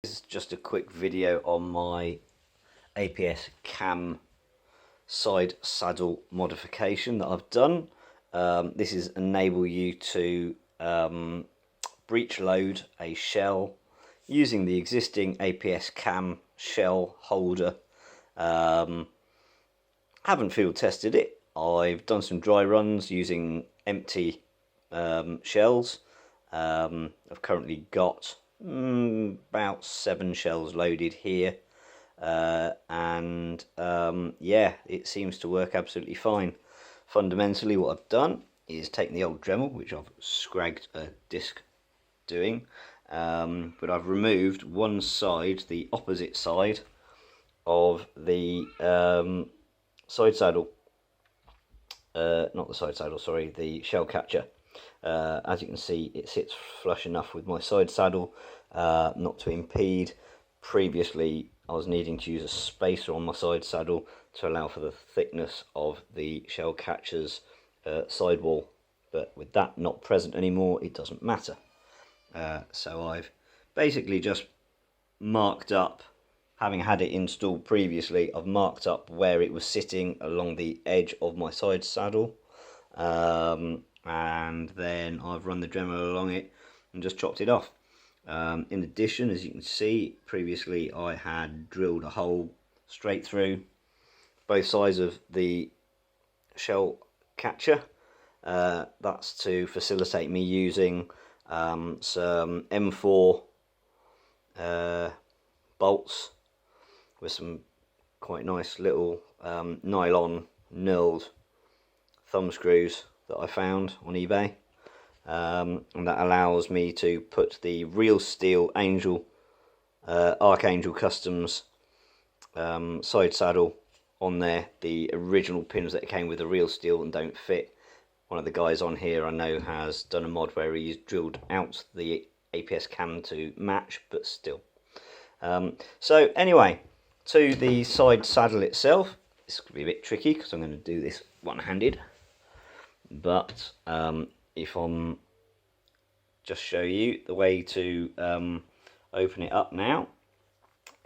This is just a quick video on my Aps Cam side saddle modification that I've done. This is enable you to breech load a shell using the existing Aps Cam shell holder. Haven't field tested it. I've done some dry runs using empty shells. I've currently got about 7 shells loaded here, and yeah, it seems to work absolutely fine. Fundamentally, what I've done is taken the old Dremel, which I've scragged a disc doing, but I've removed one side, the opposite side of the side saddle, not the side saddle, sorry, the Shellcatcher. As you can see, it sits flush enough with my side saddle not to impede. Previously, I was needing to use a spacer on my side saddle to allow for the thickness of the Shellcatcher's sidewall, but with that not present anymore, it doesn't matter. So I've basically just marked up, having had it installed previously, I've marked up where it was sitting along the edge of my side saddle, and then I've run the Dremel along it and just chopped it off. In addition, as you can see, previously I had drilled a hole straight through both sides of the Shellcatcher. That's to facilitate me using some M4 bolts with some quite nice little nylon knurled thumb screws that I found on eBay, and that allows me to put the real steel Archangel Customs side saddle on there. The original pins that came with the real steel and don't fit. One of the guys on here I know has done a mod where he's drilled out the Aps Cam to match, but still. So anyway, to the side saddle itself, this could be a bit tricky because I'm going to do this one-handed, but if I'm just show you the way to open it up now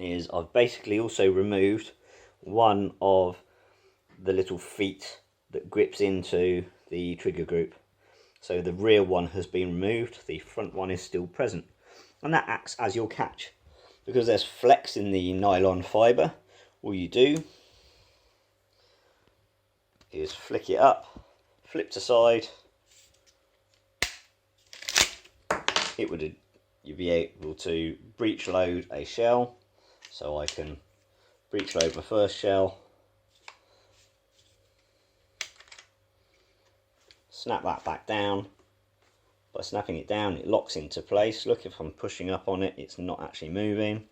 is I've basically also removed one of the little feet that grips into the trigger group. So the rear one has been removed, the front one is still present, and that acts as your catch. Because there's flex in the nylon fibre, all you do is flick it up, flip to side, you'd be able to breech load a shell. So I can breech load my first shell, snap that back down. By snapping it down, it locks into place. Look, if I'm pushing up on it, it's not actually moving,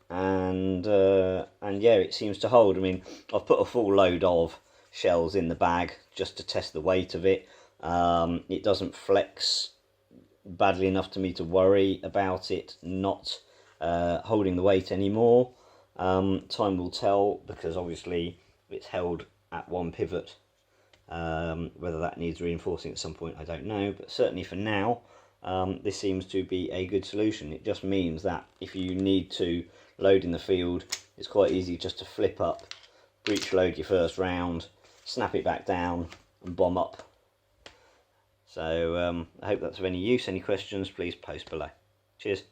and yeah, it seems to hold. I mean, I've put a full load of shells in the bag just to test the weight of it. It doesn't flex badly enough to me to worry about it not holding the weight anymore. Time will tell, because obviously it's held at one pivot. Whether that needs reinforcing at some point, I don't know, but certainly for now, this seems to be a good solution. It just means that if you need to load in the field, it's quite easy just to flip up, breech load your first round, snap it back down and bomb up. So I hope that's of any use. Any questions, please post below. Cheers.